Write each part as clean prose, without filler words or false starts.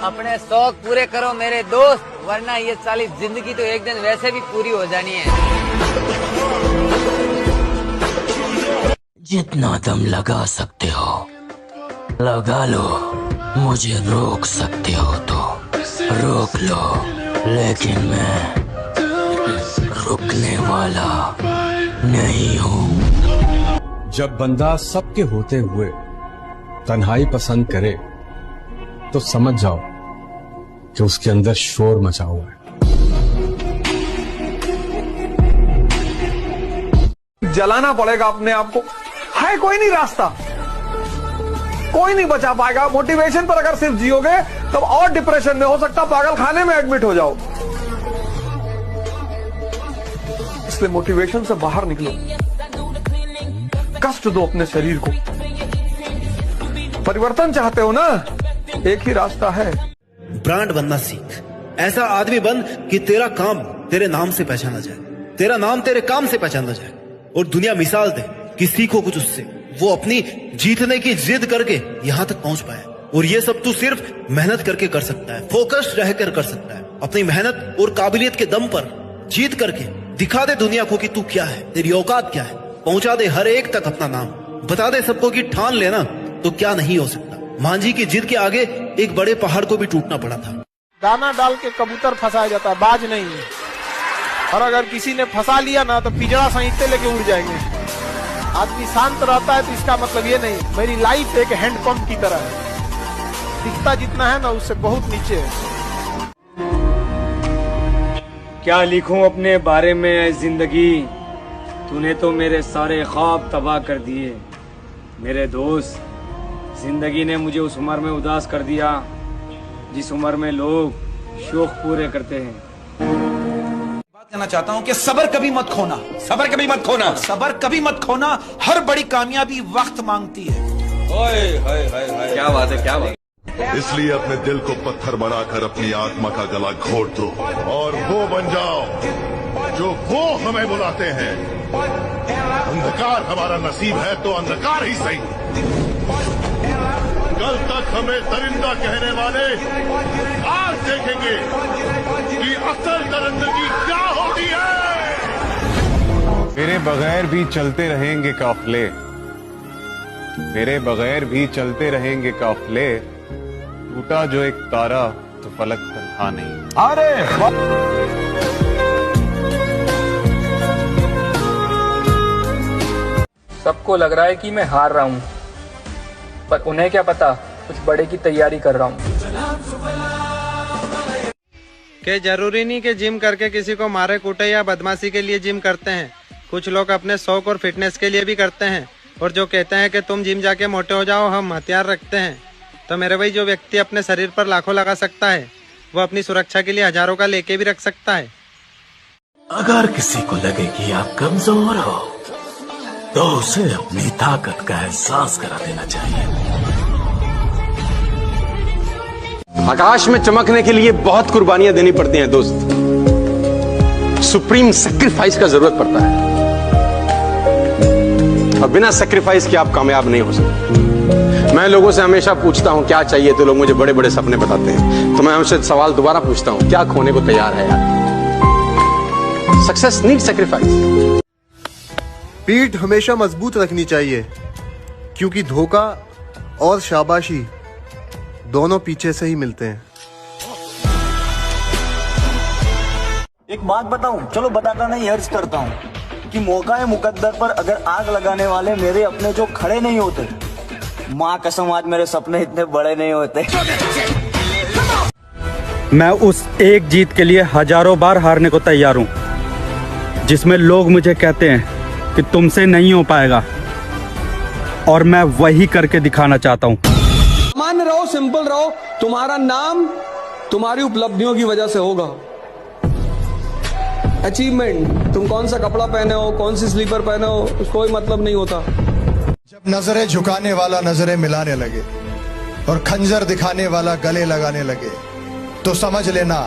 अपने शौक पूरे करो मेरे दोस्त, वरना ये साली जिंदगी तो एक दिन वैसे भी पूरी हो जानी है। जितना दम लगा सकते हो लगा लो, मुझे रोक सकते हो तो रोक लो, लेकिन मैं रुकने वाला नहीं हूँ। जब बंदा सबके होते हुए तन्हाई पसंद करे तो समझ जाओ कि उसके अंदर शोर मचा हुआ है। जलाना पड़ेगा अपने आप को, है कोई नहीं रास्ता, कोई नहीं बचा पाएगा। मोटिवेशन पर अगर सिर्फ जियोगे तब और डिप्रेशन में, हो सकता पागल खाने में एडमिट हो जाओ। इसलिए मोटिवेशन से बाहर निकलो, कष्ट दो अपने शरीर को। परिवर्तन चाहते हो ना, एक ही रास्ता है, ब्रांड बनना सीख। ऐसा आदमी बन कि तेरा काम तेरे नाम से पहचाना जाए, तेरा नाम तेरे काम से पहचाना जाए, और दुनिया मिसाल दे कि सीखो कुछ उससे। वो अपनी जीतने की जिद करके यहां तक पहुंच पाया, और ये सब तू सिर्फ मेहनत करके कर सकता है, फोकस्ड रहकर कर सकता है। अपनी मेहनत और काबिलियत के दम पर जीत करके दिखा दे दुनिया को कि तू क्या है, तेरी औकात क्या है। पहुंचा दे हर एक तक अपना नाम, बता दे सबको कि ठान लेना तो क्या नहीं हो सकता। मांझी की जिद के आगे एक बड़े पहाड़ को भी टूटना पड़ा था। दाना डाल के कबूतर फंसाया जाता है, बाज नहीं है। और अगर किसी ने फंसा लिया ना तो पिजड़ा सहित लेके उड़ जाएंगे। आदमी शांत रहता है तो इसका मतलब ये नहीं मेरी लाइफ एक हैंडपंप की तरह है, दिखता जितना है ना उससे बहुत नीचे है। क्या लिखूं अपने बारे में ऐ जिंदगी, तूने तो मेरे सारे ख्वाब तबाह कर दिए। मेरे दोस्त, जिंदगी ने मुझे उस उम्र में उदास कर दिया जिस उम्र में लोग शौक पूरे करते हैं। बात कहना चाहता हूं कि सबर कभी मत खोना, सबर कभी मत खोना, सबर कभी मत खोना। हर बड़ी कामयाबी वक्त मांगती है। ओए क्या बात है, क्या बात। इसलिए अपने दिल को पत्थर बनाकर अपनी आत्मा का गला घोट दो और वो बन जाओ जो वो हमें बुलाते हैं। अंधकार हमारा नसीब है तो अंधकार ही सही। कल तक हमें दरिंदा कहने वाले आज देखेंगे कि असल दरिंदगी क्या होती है। मेरे बगैर भी चलते रहेंगे काफिले, मेरे बगैर भी चलते रहेंगे काफिले। टूटा जो एक तारा तो फलक तन्हा नहीं। अरे सबको लग रहा है कि मैं हार रहा हूँ, पर उन्हें क्या पता कुछ बड़े की तैयारी कर रहा हूँ। कि जरूरी नहीं कि जिम करके किसी को मारे कूटे या बदमाशी के लिए जिम करते हैं। कुछ लोग अपने शौक और फिटनेस के लिए भी करते हैं। और जो कहते हैं कि तुम जिम जाके मोटे हो जाओ, हम हथियार रखते हैं। तो मेरे भाई, जो व्यक्ति अपने शरीर पर लाखों लगा सकता है वो अपनी सुरक्षा के लिए हजारों का लेके भी रख सकता है। अगर किसी को लगे कि आप कमजोर हो तो उसे अपनी ताकत का एहसास करा देना चाहिए। आकाश में चमकने के लिए बहुत कुर्बानियां देनी पड़ती हैं दोस्त, सुप्रीम सैक्रिफाइस का जरूरत पड़ता है, और बिना सैक्रिफाइस के आप कामयाब नहीं हो सकते। मैं लोगों से हमेशा पूछता हूं क्या चाहिए, तो लोग मुझे बड़े बड़े सपने बताते हैं। तो मैं उनसे सवाल दोबारा पूछता हूं, क्या खोने को तैयार है यार? Success need sacrifice. पीठ हमेशा मजबूत रखनी चाहिए, क्योंकि धोखा और शाबाशी दोनों पीछे से ही मिलते हैं। एक बात बताऊं, चलो बताता नहीं, अर्ज करता हूं कि मौका मुकद्दर पर अगर आग लगाने वाले मेरे अपने जो खड़े नहीं होते, माँ कसम आज मेरे सपने इतने बड़े नहीं होते। मैं उस एक जीत के लिए हजारों बार हारने को तैयार हूँ जिसमें लोग मुझे कहते हैं कि तुमसे नहीं हो पाएगा, और मैं वही करके दिखाना चाहता हूँ। सामान्य रहो, सिंपल रहो, तुम्हारा नाम तुम्हारी उपलब्धियों की वजह से होगा। अचीवमेंट, तुम कौन सा कपड़ा पहने हो, कौन सी स्लीपर पहने हो, उसको कोई मतलब नहीं होता। जब नजरें झुकाने वाला नजरें मिलाने लगे और खंजर दिखाने वाला गले लगाने लगे, तो समझ लेना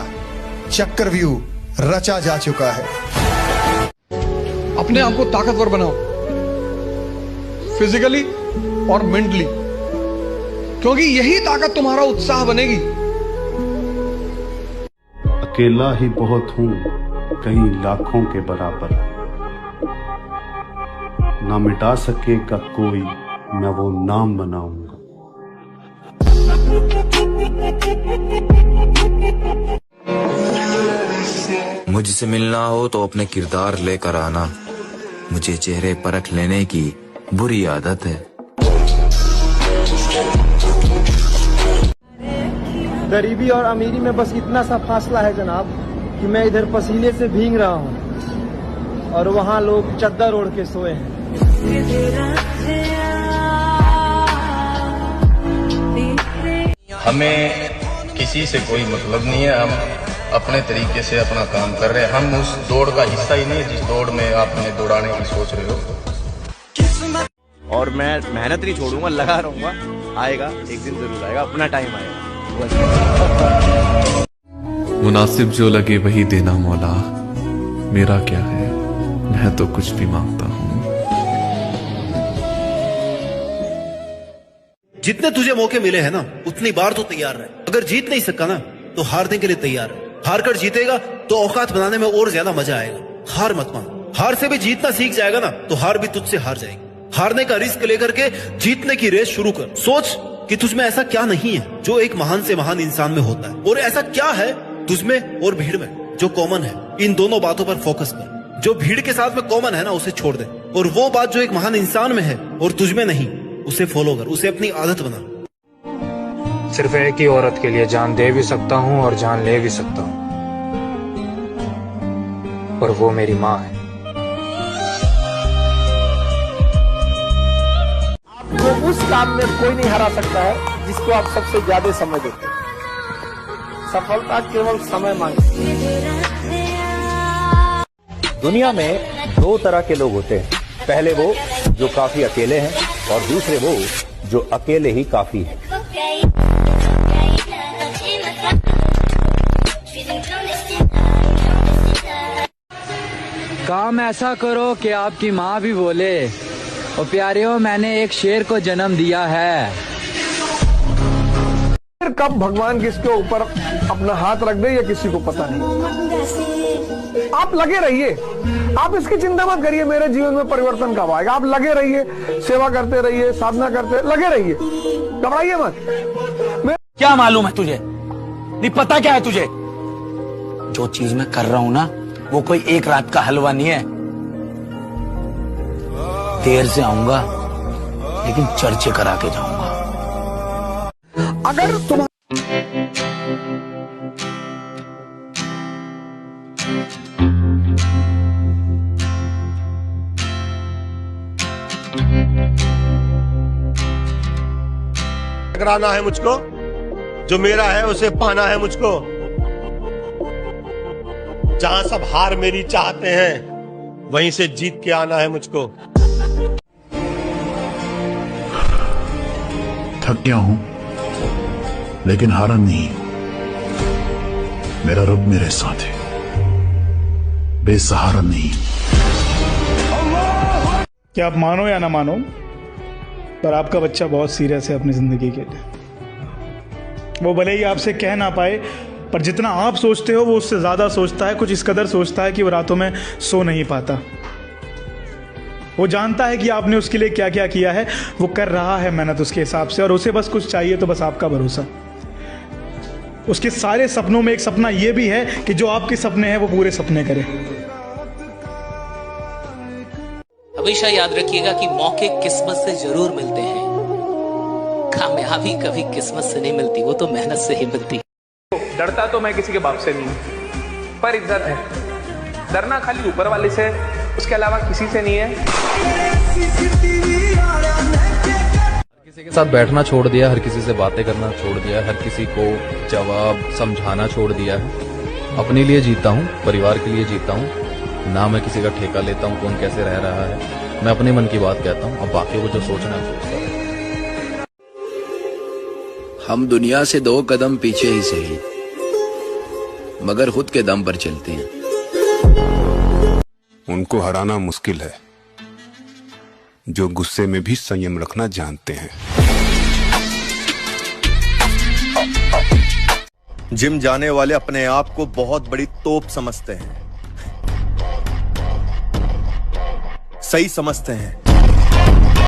चक्रव्यूह रचा जा चुका है। अपने आप को ताकतवर बनाओ, फिजिकली और मेंटली, क्योंकि यही ताकत तुम्हारा उत्साह बनेगी। अकेला ही बहुत हूं कई लाखों के बराबर, ना मिटा सकेगा कोई मैं वो नाम बनाऊंगा। मुझसे मिलना हो तो अपने किरदार लेकर आना, मुझे चेहरे परख लेने की बुरी आदत है। गरीबी और अमीरी में बस इतना सा फासला है जनाब कि मैं इधर पसीने से भीग रहा हूँ और वहाँ लोग चद्दर ओढ़ के सोए हैं। हमें किसी से कोई मतलब नहीं है, हम अपने तरीके से अपना काम कर रहे हैं। हम उस दौड़ का हिस्सा ही नहीं जिस दौड़ में आप हमें दौड़ाने की सोच रहे हो। और मैं मेहनत नहीं छोड़ूंगा, लगा रहूंगा, आएगा एक दिन जरूर आएगा, अपना टाइम आएगा। मुनासिब जो लगे वही देना मौला, मेरा क्या है, मैं तो कुछ भी मांगता हूँ। जितने तुझे मौके मिले हैं ना उतनी बार तो तैयार रहे। अगर जीत नहीं सका ना तो हारने के लिए तैयार है। हार कर जीतेगा तो औकात बनाने में और ज्यादा मजा आएगा। हार मत मान, हार से भी जीतना सीख जाएगा ना तो हार भी तुझसे हार जाएगी। हारने का रिस्क लेकर के जीतने की रेस शुरू कर। सोच कि तुझमें ऐसा क्या नहीं है जो एक महान से महान इंसान में होता है, और ऐसा क्या है तुझमें और भीड़ में जो कॉमन है। इन दोनों बातों पर फोकस कर। जो भीड़ के साथ में कॉमन है ना उसे छोड़ दे, और वो बात जो एक महान इंसान में है और तुझमें नहीं उसे फॉलो कर, उसे अपनी आदत बना। सिर्फ एक ही औरत के लिए जान दे भी सकता हूँ और जान ले भी सकता हूँ, और वो मेरी माँ है। आपको उस काम में कोई नहीं हरा सकता है जिसको आप सबसे ज्यादा समय देते हैं। सफलता केवल समय मांगती है। दुनिया में दो तरह के लोग होते हैं, पहले वो जो काफी अकेले हैं और दूसरे वो जो अकेले ही काफी हैं। काम ऐसा करो कि आपकी माँ भी बोले, और प्यारियों मैंने एक शेर को जन्म दिया है। फिर कब भगवान किसके ऊपर अपना हाथ रख दे ये किसी को पता नहीं। आप लगे रहिए, आप इसकी चिंता मत करिए मेरे जीवन में परिवर्तन कब आएगा। आप लगे रहिए, सेवा करते रहिए, साधना करते लगे रहिए, घबराइए मत। क्या मालूम है तुझे, नहीं पता क्या है तुझे। जो चीज मैं कर रहा हूं ना वो कोई एक रात का हलवा नहीं है। देर से आऊंगा लेकिन चर्चे करा के जाऊंगा। अगर तुम टकराना है मुझको, जो मेरा है उसे पाना है मुझको। जहां सब हार मेरी चाहते हैं वहीं से जीत के आना है मुझको। थक गया हूं लेकिन हारा नहीं। मेरा रब मेरे साथ है, बेसहारा नहीं। क्या आप मानो या ना मानो, पर आपका बच्चा बहुत सीरियस है अपनी जिंदगी के लिए। वो भले ही आपसे कह ना पाए, पर जितना आप सोचते हो वो उससे ज्यादा सोचता है। कुछ इस कदर सोचता है कि वो रातों में सो नहीं पाता। वो जानता है कि आपने उसके लिए क्या क्या किया है, वो कर रहा है मेहनत उसके हिसाब से, और उसे बस कुछ चाहिए तो बस आपका भरोसा। उसके सारे सपनों में एक सपना ये भी है कि जो आपके सपने हैं वो पूरे सपने करे। हमेशा याद रखिएगा कि मौके किस्मत से जरूर मिलते हैं, कामयाबी कभी किस्मत से नहीं मिलती, वो तो मेहनत से ही मिलती। डरता तो मैं किसी के बाप से नहीं, पर इज्जत है। डरना खाली ऊपर वाले से, उसके अलावा किसी से नहीं है। किसी के साथ बैठना छोड़ दिया, हर किसी से बातें करना छोड़ दिया, हर किसी को जवाब समझाना छोड़ दिया है। अपने लिए जीता हूँ, परिवार के लिए जीता हूँ, ना मैं किसी का ठेका लेता हूँ कौन कैसे रह रहा है। मैं अपने मन की बात कहता हूँ, अब बाकी को जो सोचना है सोचता है। हम दुनिया से 2 कदम पीछे ही सही, मगर खुद के दम पर चलते हैं। उनको हराना मुश्किल है जो गुस्से में भी संयम रखना जानते हैं। जिम जाने वाले अपने आप को बहुत बड़ी तोप समझते हैं, सही समझते हैं